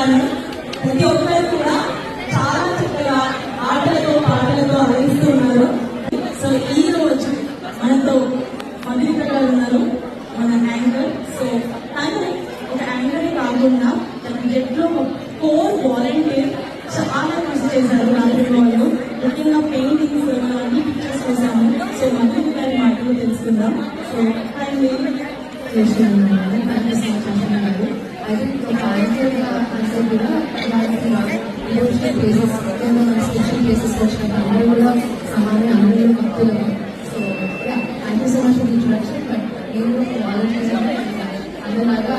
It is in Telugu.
చెప్పాను. ప్రతి ఒక్కరు కూడా చాలా చక్కగా ఆటలతో పాటలతో ఆడిస్తున్నారు. సో ఈ రోజు మనతో మధురిక గారు ఉన్నారు, మన యాంకర్. సో తను ఒక యాంకర్ కాకుండా తన జట్లో కోర్ వాలంటీర్ చాలా కృషి చేశారు. రాత్రి వాళ్ళు ముఖ్యంగా పెయింటింగ్స్ అన్ని పిక్చర్స్ చేశాము. సో మధురిక గారి మాటలు తెలుసుకుందాం. సో ఆయన చేస్తున్నాను. అయితే కాన్సెప్ట్ కూడా ఎమోషనల్ ప్లేసెస్ స్పెషల్ ప్లేసెస్ వచ్చినప్పుడు అందరూ కూడా సమాన అందరూ భక్తులు. So thank you so much for introduction. But నేను వాలంటీర్స్ అందరిలాగా